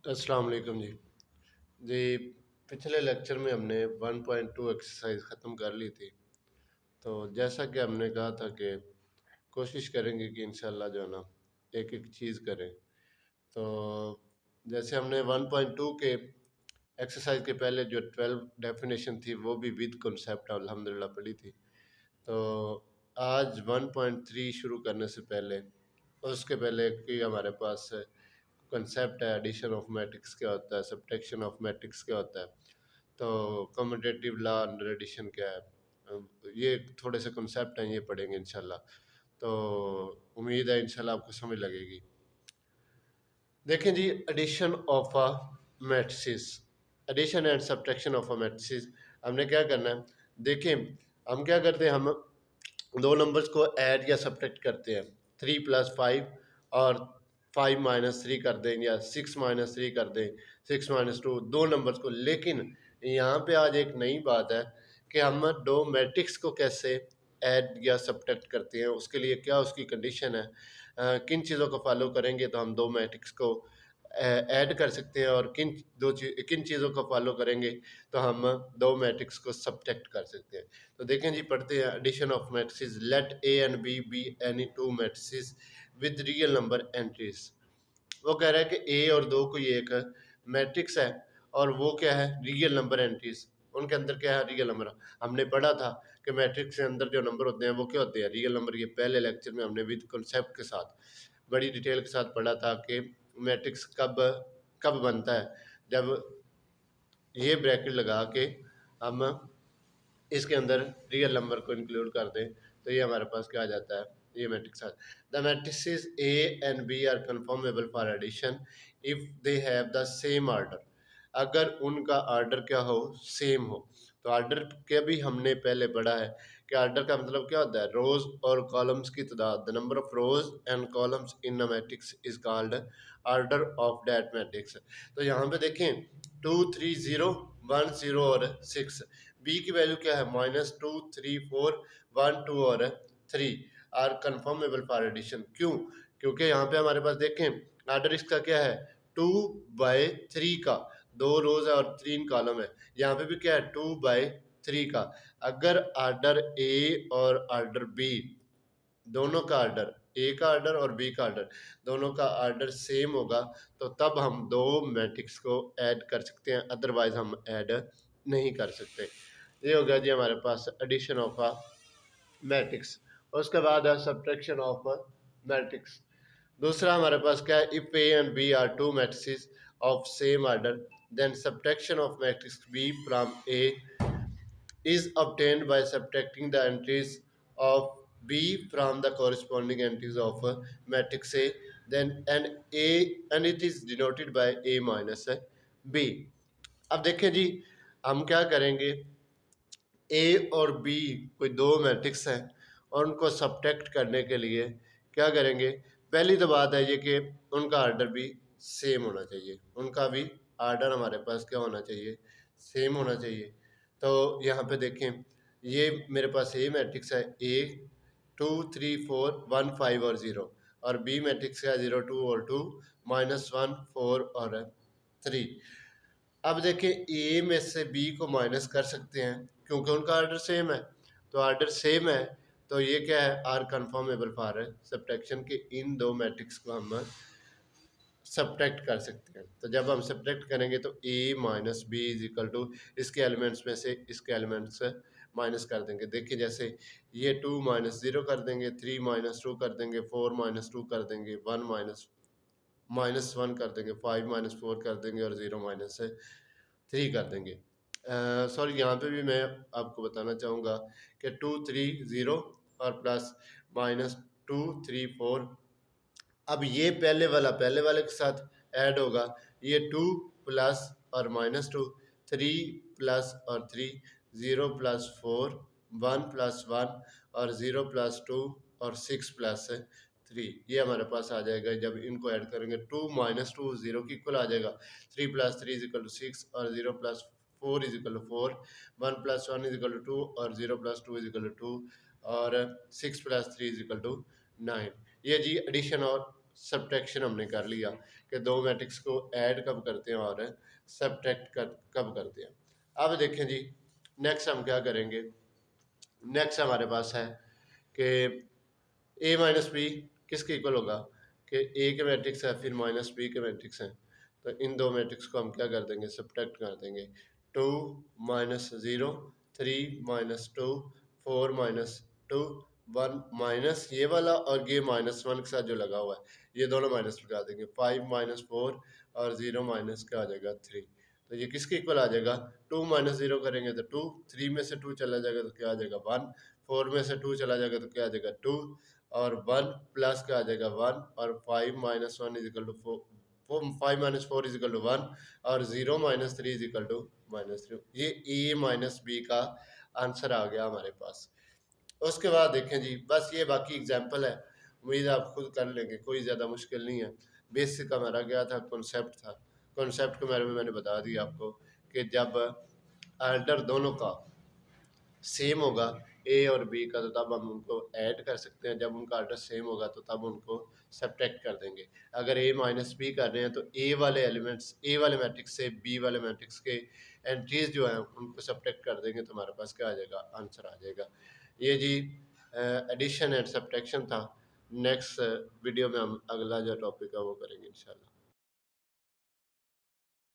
अस्सलाम वालेकुम जी। जी, पिछले लेक्चर में हमने 1.2 एक्सरसाइज ख़त्म कर ली थी। तो जैसा कि हमने कहा था कि कोशिश करेंगे कि इंशाल्लाह जो है ना एक-एक चीज़ करें। तो जैसे हमने 1.2 के एक्सरसाइज के पहले जो 12 डेफिनेशन थी वो भी विद कॉन्सेप्ट अल्हम्दुलिल्लाह पढ़ी थी। तो आज 1.3 शुरू करने से पहले उसके पहले कि हमारे पास कंसेप्ट है एडिशन ऑफ मैट्रिक्स क्या होता है, सब्ट्रैक्शन ऑफ मैट्रिक्स क्या होता है, तो कम्यूटेटिव लॉ अंडर एडिशन क्या है। ये थोड़े से कंसेप्ट हैं, ये पढ़ेंगे इंशाल्लाह। तो उम्मीद है इंशाल्लाह आपको समझ लगेगी। देखें जी, addition of a matrix, addition and subtraction of a matrix. हमने क्या करना है, देखें हम क्या करते हैं, हम दो नंबर्स को ऐड या सब्ट्रैक्ट करते हैं। 3+5 और 5-3 कर दें, या 6-3 कर दें, 6-2, दो नंबर्स को। लेकिन यहाँ पे आज एक नई बात है कि हम दो मैट्रिक्स को कैसे ऐड या सब्ट्रैक्ट करते हैं, उसके लिए क्या उसकी कंडीशन है, किन चीज़ों को फॉलो करेंगे तो हम दो मैट्रिक्स को ऐड कर सकते हैं, और किन चीज़ों को फॉलो करेंगे तो हम दो मैट्रिक्स को सब्ट्रैक्ट कर सकते हैं। तो देखें जी, पढ़ते हैं addition of matrix. Let A and B be any two matrix with real number entries. वो कह रहा है कि ए और दो कोई एक मैट्रिक्स है, और वो क्या है, रियल नंबर एंट्रीज। उनके अंदर क्या है, रियल नंबर। हमने पढ़ा था कि मैट्रिक्स के अंदर जो नंबर होते हैं वो क्या होते हैं, रियल नंबर। ये पहले लेक्चर में हमने विद कॉन्सेप्ट के साथ बड़ी डिटेल के साथ पढ़ा था कि मैट्रिक्स कब कब बनता है, जब ये ब्रैकेट लगा के हम इसके अंदर रियल नंबर को इंक्लूड कर दें, तो ये हमारे पास क्या आ जाता है, ये matrix. The matrices A and B are conformable for addition if they have the same order. अगर उनका ऑर्डर क्या हो, सेम हो। तो ऑर्डर के भी हमने पहले पढ़ा है कि ऑर्डर का मतलब क्या होता है, रोज और कॉलम्स की तादाद। The number of rose and columns in a matrix is called order of that matrix. तो यहाँ पे देखें, 2 3 0 1 0 और 6। बी की वैल्यू क्या है, -2 3 4 1 2 और 3 आर कन्फर्मेबल फॉर एडिशन। क्यों? क्योंकि यहाँ पे हमारे पास देखें ऑर्डर इसका क्या है, 2/3 का। दो रोज है और 3 कॉलम है। यहाँ पे भी क्या है, 2/3 का। अगर ऑर्डर ए और ऑर्डर बी दोनों का ऑर्डर, ए का ऑर्डर और बी का ऑर्डर, दोनों का ऑर्डर सेम होगा, तो तब हम दो मैट्रिक्स को ऐड कर सकते हैं, अदरवाइज हम ऐड नहीं कर सकते। ये हो गया जी हमारे पास एडिशन ऑफ अ मैट्रिक्स। उसके बाद है सब्ट्रैक्शन ऑफ मैट्रिक्स। दूसरा हमारे पास क्या है, if A and B are two matrix of same order, then subtraction of matrix B from A is obtained by subtracting the entries of B from the corresponding entries of matrix A, then and it is denoted by A minus B। अब देखें जी, हम क्या करेंगे, ए और B कोई दो matrix हैं, और उनको सब्ट्रैक्ट करने के लिए क्या करेंगे। पहली तो बात है ये कि उनका आर्डर भी सेम होना चाहिए, उनका भी आर्डर हमारे पास क्या होना चाहिए, सेम होना चाहिए। तो यहाँ पे देखें, ये मेरे पास ए मैट्रिक्स है, ए 2 3 4 1 5 और 0, और बी मैट्रिक्स है 0 2 और 2 -1 4 और 3। अब देखें, ए में से बी को माइनस कर सकते हैं क्योंकि उनका ऑर्डर सेम है। तो ऑर्डर सेम है, तो ये क्या है, आर कन्फर्मेबल फॉर सब्ट्रैक्शन के इन दो मैट्रिक्स को हम सब्ट्रैक्ट कर सकते हैं। तो जब हम सब्ट्रैक्ट करेंगे तो A minus B is equal to, इसके एलिमेंट्स में से इसके एलिमेंट्स माइनस कर देंगे। देखिए जैसे ये 2 - 0 कर देंगे, 3 - 2 कर देंगे, 4 - 2 कर देंगे, 1 - 1 कर देंगे, 5 - 4 कर देंगे, और 0 - 3 कर देंगे। सॉरी, यहाँ पे भी मैं आपको बताना चाहूँगा कि 2 3 0 और प्लस -2 3 4। अब ये पहले वाले के साथ ऐड होगा, ये 2 प्लस और -2, 3 प्लस और 3, 0 + 4, 1 + 1 और 0 + 2 और 6 + 3। ये हमारे पास आ जाएगा। जब इनको ऐड करेंगे 2 - 2 0 की इक्वल आ जाएगा, 3 + 3 = 6 और 0 + 4 = 4, 1 + 1 = 2 और 0 + 2 = 2 और 6 + 3 = 9। ये जी एडिशन और सब्ट्रैक्शन हमने कर लिया कि दो मैट्रिक्स को ऐड कब करते हैं और सब्ट्रैक्ट कब करते हैं। अब देखें जी, नेक्स्ट हम क्या करेंगे। नेक्स्ट हमारे पास है कि ए माइनस बी किसके इक्वल होगा कि ए के मैट्रिक्स है फिर माइनस बी के मैट्रिक्स हैं, तो इन दो मैट्रिक्स को हम क्या कर देंगे, सब्ट्रैक्ट कर देंगे। 2 माइनस 0, 3 माइनस 2, 4 माइनस 2, 1 माइनस ये वाला और ये -1 के साथ जो लगा हुआ है ये दोनों माइनस लगा देंगे। 5 माइनस 4 और 0 माइनस क्या आ जाएगा 3, तो ये किसके इक्वल आ जाएगा। 2 माइनस 0 करेंगे तो 2, 3 में से 2 चला जाएगा तो क्या आ जाएगा 1, 4 में से 2 चला जाएगा तो क्या आ जाएगा 2, और 1 प्लस क्या आ जाएगा 1, और 5 minus 1 is equal to 4, 5 minus 4 is equal to 1, और 0 माइनस 3 इज इक्वल टू -3। ये ए माइनस बी का आंसर आ गया हमारे पास। उसके बाद देखें जी, बस ये बाकी एग्जाम्पल है, उम्मीद है आप खुद कर लेंगे, कोई ज़्यादा मुश्किल नहीं है। बेसिक हमारा गया था, कॉन्सेप्ट था, कॉन्सेप्ट के बारे में मैंने बता दिया आपको कि जब आर्डर दोनों का सेम होगा ए और बी का, तो तब हम उनको ऐड कर सकते हैं, जब उनका आर्डर सेम होगा तो तब उनको सब्ट्रैक्ट कर देंगे। अगर ए माइनस बी कर रहे हैं तो ए वाले एलिमेंट्स ए वाले मैट्रिक्स से बी वाले मैट्रिक्स के एंट्रीज जो हैं उनको सब्ट्रैक्ट कर देंगे तो हमारे पास क्या आ जाएगा, आंसर आ जाएगा। ये जी एडिशन एंड सब्ट्रैक्शन था। नेक्स्ट वीडियो में हम अगला जो टॉपिक है वो करेंगे इंशाल्लाह।